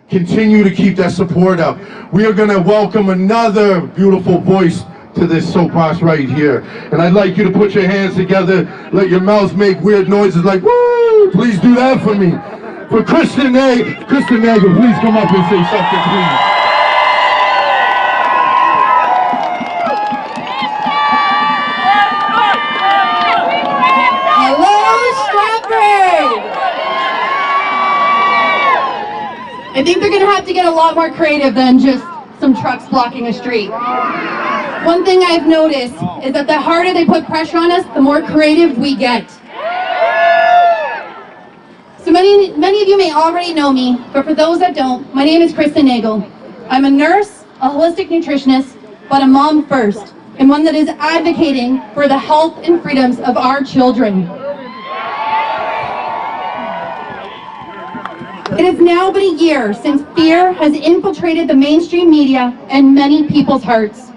Continue to keep that support up. We are going to welcome another beautiful voice to this soapbox right here. And I'd like you to put your hands together, let your mouths make weird noises like, woo! Please do that for me. For Kristen Nagle. Kristen Nagle, please come up and say something, please. I think they're going to have to get a lot more creative than just some trucks blocking a street. One thing I've noticed is that the harder they put pressure on us, the more creative we get. So many of you may already know me, but for those that don't, my name is Kristen Nagle. I'm a nurse, a holistic nutritionist, but a mom first, and one that is advocating for the health and freedoms of our children. It has now been a year since fear has infiltrated the mainstream media and many people's hearts.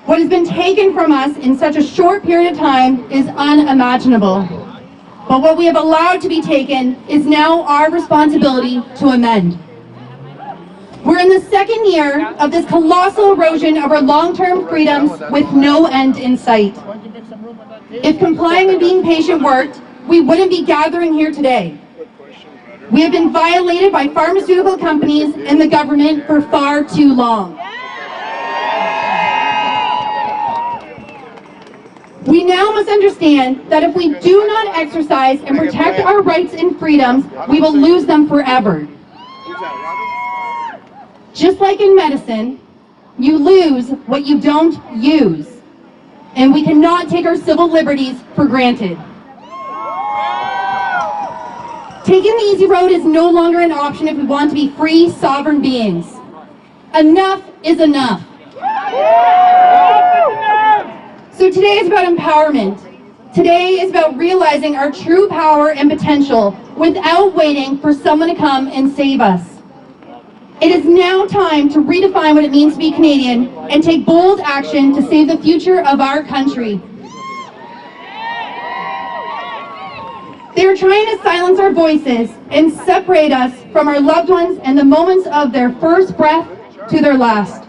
What has been taken from us in such a short period of time is unimaginable. But what we have allowed to be taken is now our responsibility to amend. We're in the second year of this colossal erosion of our long-term freedoms with no end in sight. If complying and being patient worked, we wouldn't be gathering here today. We have been violated by pharmaceutical companies and the government for far too long. We now must understand that if we do not exercise and protect our rights and freedoms, we will lose them forever. Just like in medicine, you lose what you don't use, and we cannot take our civil liberties for granted. Taking the easy road is no longer an option if we want to be free, sovereign beings. Enough is enough. So today is about empowerment. Today is about realizing our true power and potential without waiting for someone to come and save us. It is now time to redefine what it means to be Canadian and take bold action to save the future of our country. They are trying to silence our voices and separate us from our loved ones and the moments of their first breath to their last.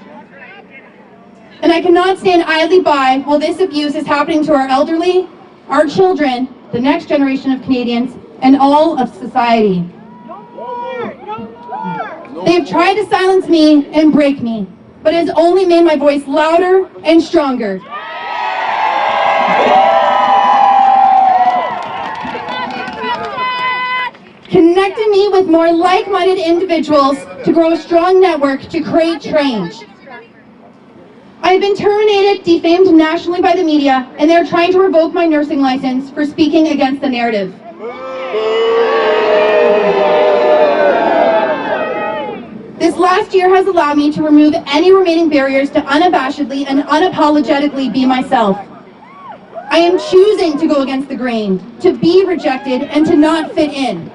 And I cannot stand idly by while this abuse is happening to our elderly, our children, the next generation of Canadians, and all of society. They have tried to silence me and break me, but it has only made my voice louder and stronger. Connecting me with more like-minded individuals to grow a strong network to create change. I have been terminated, defamed nationally by the media, and they are trying to revoke my nursing license for speaking against the narrative. This last year has allowed me to remove any remaining barriers to unabashedly and unapologetically be myself. I am choosing to go against the grain, to be rejected, and to not fit in.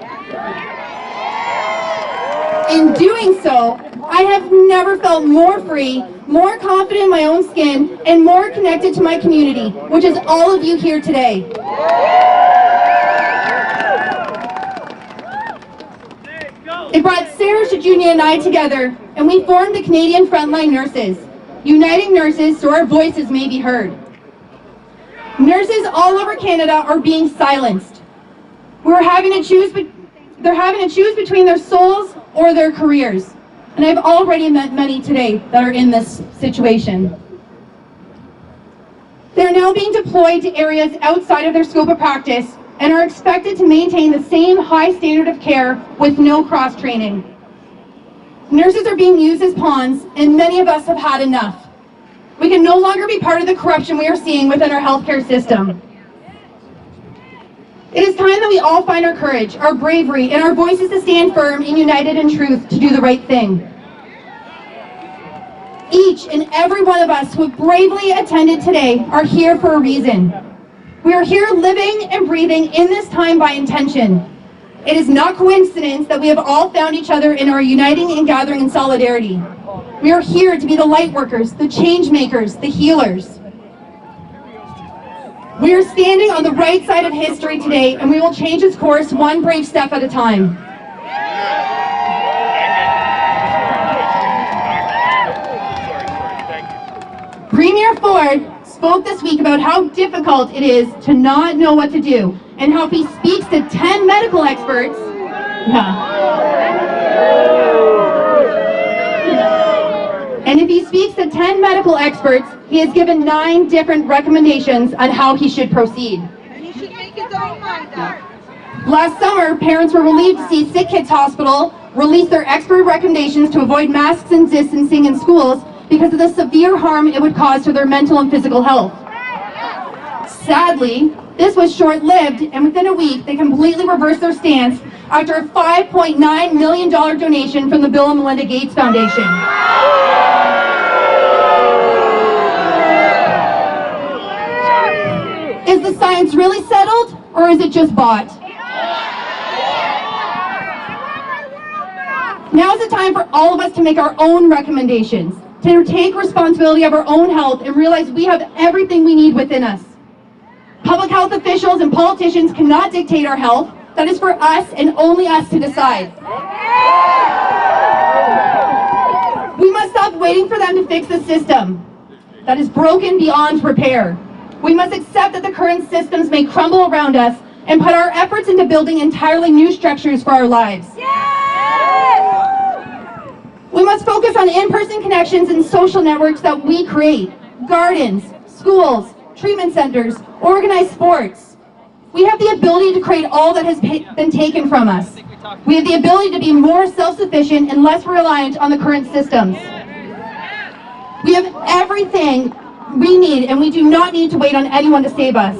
In doing so, I have never felt more free, more confident in my own skin, and more connected to my community, which is all of you here today. It brought Sarah Shajunia and I together, and we formed the Canadian Frontline Nurses, uniting nurses so our voices may be heard. Nurses all over Canada are being silenced. They're having to choose between their souls or their careers. And I've already met many today that are in this situation. They're now being deployed to areas outside of their scope of practice and are expected to maintain the same high standard of care with no cross-training. Nurses are being used as pawns, and many of us have had enough. We can no longer be part of the corruption we are seeing within our healthcare system. It is time that we all find our courage, our bravery, and our voices to stand firm and united in truth to do the right thing. Each and every one of us who have bravely attended today are here for a reason. We are here living and breathing in this time by intention. It is not coincidence that we have all found each other in our uniting and gathering in solidarity. We are here to be the light workers, the change makers, the healers. We are standing on the right side of history today, and we will change its course one brave step at a time. Premier Ford spoke this week about how difficult it is to not know what to do, and how if he speaks to 10 medical experts, and if he speaks to 10 medical experts, he has given 9 different recommendations on how he should proceed. And he should make his own mind up. Last summer, parents were relieved to see Sick Kids Hospital release their expert recommendations to avoid masks and distancing in schools because of the severe harm it would cause to their mental and physical health. Sadly, this was short-lived, and within a week, they completely reversed their stance after a $5.9 million donation from the Bill and Melinda Gates Foundation. Is the science really settled, or is it just bought? Now is the time for all of us to make our own recommendations, to take responsibility of our own health and realize we have everything we need within us. Public health officials and politicians cannot dictate our health. That is for us and only us to decide. We must stop waiting for them to fix the system that is broken beyond repair. We must accept that the current systems may crumble around us and put our efforts into building entirely new structures for our lives. We must focus on in-person connections and social networks that we create. Gardens, schools, treatment centers, organized sports. We have the ability to create all that has been taken from us. We have the ability to be more self-sufficient and less reliant on the current systems. We have everything we need, and we do not need to wait on anyone to save us.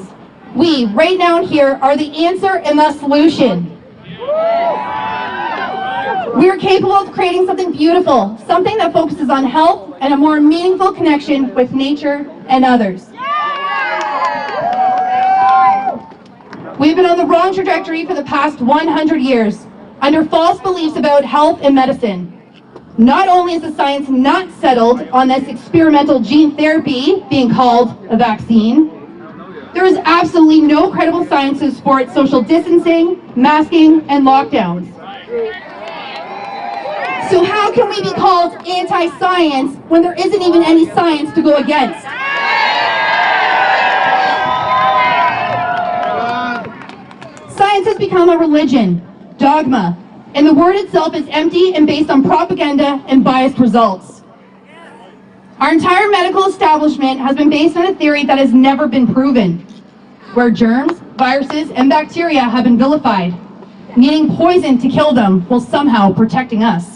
We, right now and here, are the answer and the solution. We are capable of creating something beautiful, something that focuses on health and a more meaningful connection with nature and others. We've been on the wrong trajectory for the past 100 years, under false beliefs about health and medicine. Not only is the science not settled on this experimental gene therapy being called a vaccine, there is absolutely no credible science to support social distancing, masking, and lockdowns. So how can we be called anti-science when there isn't even any science to go against? Science has become a religion, dogma, and the word itself is empty and based on propaganda and biased results. Our entire medical establishment has been based on a theory that has never been proven, where germs, viruses, and bacteria have been vilified, needing poison to kill them while somehow protecting us.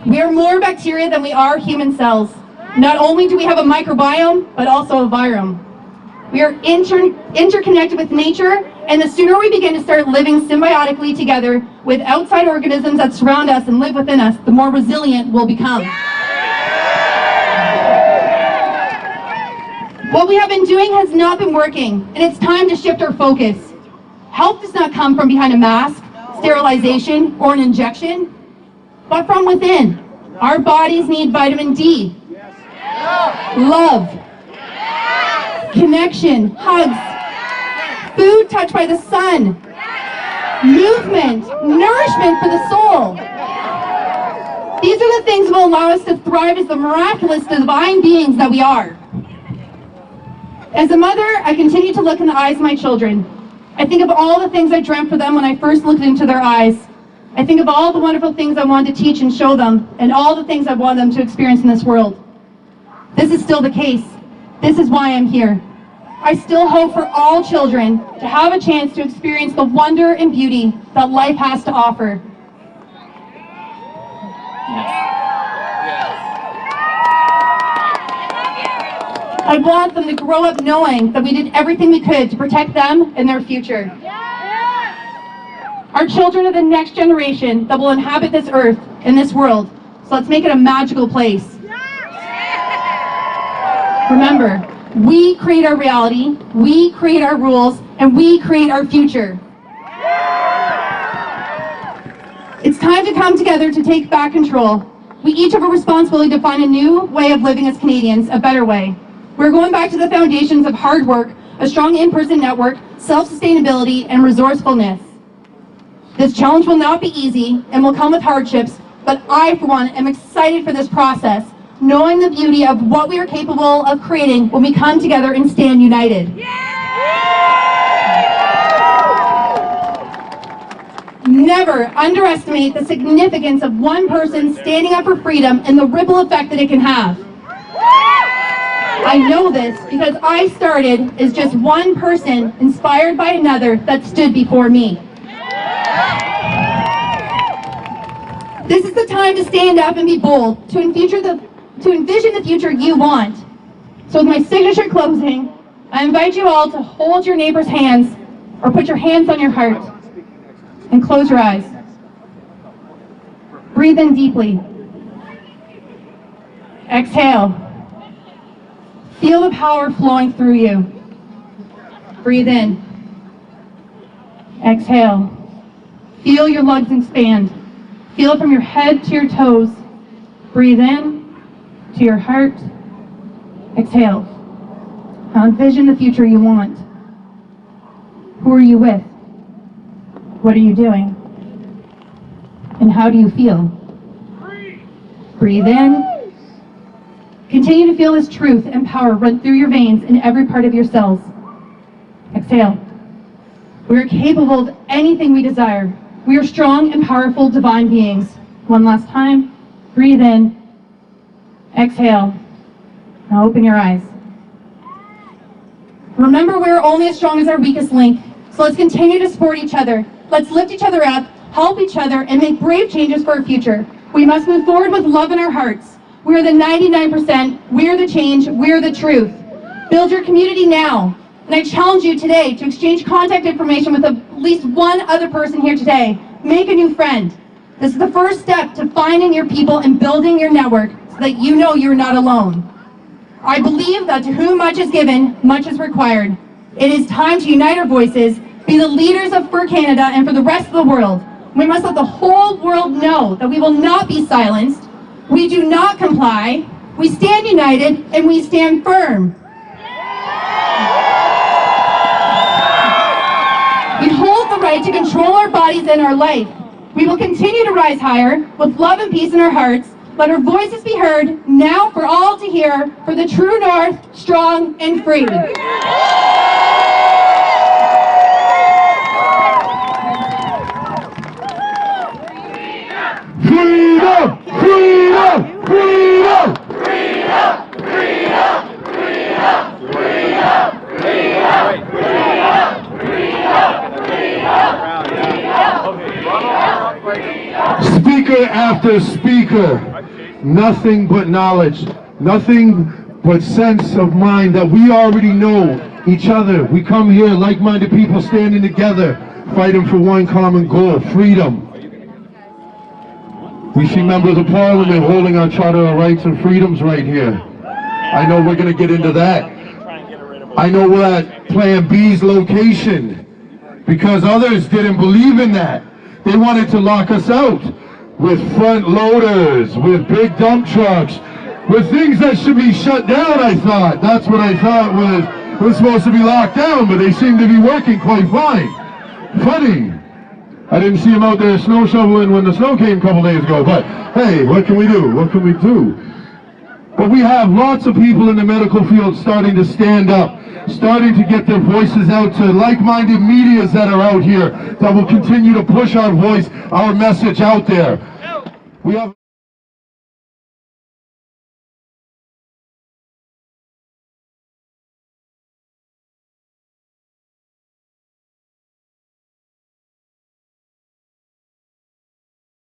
We are more bacteria than we are human cells. Not only do we have a microbiome, but also a virome. We are interconnected with nature, and the sooner we begin to start living symbiotically together with outside organisms that surround us and live within us, the more resilient we'll become. What we have been doing has not been working, and it's time to shift our focus. Health does not come from behind a mask, sterilization, or an injection, but from within. Our bodies need vitamin D, love, connection, hugs, food touched by the sun, movement, nourishment for the soul. These are the things that will allow us to thrive as the miraculous divine beings that we are. As a mother, I continue to look in the eyes of my children. I think of all the things I dreamt for them when I first looked into their eyes. I think of all the wonderful things I wanted to teach and show them, and all the things I want them to experience in this world. This is still the case. This is why I'm here. I still hope for all children to have a chance to experience the wonder and beauty that life has to offer. I want them to grow up knowing that we did everything we could to protect them and their future. Our children are the next generation that will inhabit this earth and this world, so let's make it a magical place. Remember, we create our reality, we create our rules, and we create our future. It's time to come together to take back control. We each have a responsibility to find a new way of living as Canadians, a better way. We're going back to the foundations of hard work, a strong in-person network, self-sustainability, and resourcefulness. This challenge will not be easy and will come with hardships, but I, for one, am excited for this process. knowing the beauty of what we are capable of creating when we come together and stand united. Never underestimate the significance of one person standing up for freedom and the ripple effect that it can have. I know this because I started as just one person inspired by another that stood before me. This is the time to stand up and be bold, to envision the future you want. So with my signature closing, I invite you all to hold your neighbor's hands or put your hands on your heart and close your eyes. Breathe in deeply. Exhale. Feel the power flowing through you. Breathe in. Exhale. Feel your lungs expand. Feel it from your head to your toes. Breathe in to your heart. Exhale. Now envision the future you want. Who are you with? What are you doing? And how do you feel? Breathe in. Continue to feel this truth and power run through your veins in every part of your cells. Exhale. We are capable of anything we desire. We are strong and powerful divine beings. One last time. Breathe in. Exhale. Now open your eyes. Remember, we are only as strong as our weakest link. So let's continue to support each other. Let's lift each other up, help each other, and make brave changes for our future. We must move forward with love in our hearts. We are the 99%. We are the change. We are the truth. Build your community now. And I challenge you today to exchange contact information with at least one other person here today. Make a new friend. This is the first step to finding your people and building your network so that you know you're not alone. I believe that to whom much is given, much is required. It is time to unite our voices, be the leaders for Canada and for the rest of the world. We must let the whole world know that we will not be silenced. We do not comply. We stand united and we stand firm. We hold the right to control our bodies and our life. We will continue to rise higher with love and peace in our hearts. Let our voices be heard now for all to hear, for the true north, strong and free. Freedom! Freedom! Freedom! Speaker after speaker, nothing but knowledge, nothing but sense of mind that we already know each other. We come here like-minded people standing together, fighting for one common goal, freedom. We see members of parliament holding our Charter of Rights and Freedoms right here. I know we're going to get into that. I know we're at Plan B's location because others didn't believe in that. They wanted to lock us out with front loaders, with big dump trucks, with things that should be shut down, I thought. That's what I thought was supposed to be locked down, but they seem to be working quite fine. Funny. I didn't see him out there snow shoveling when the snow came a couple days ago, but hey, what can we do? What can we do? But we have lots of people in the medical field starting to stand up, starting to get their voices out to like-minded medias that are out here that will continue to push our voice, our message out there. We have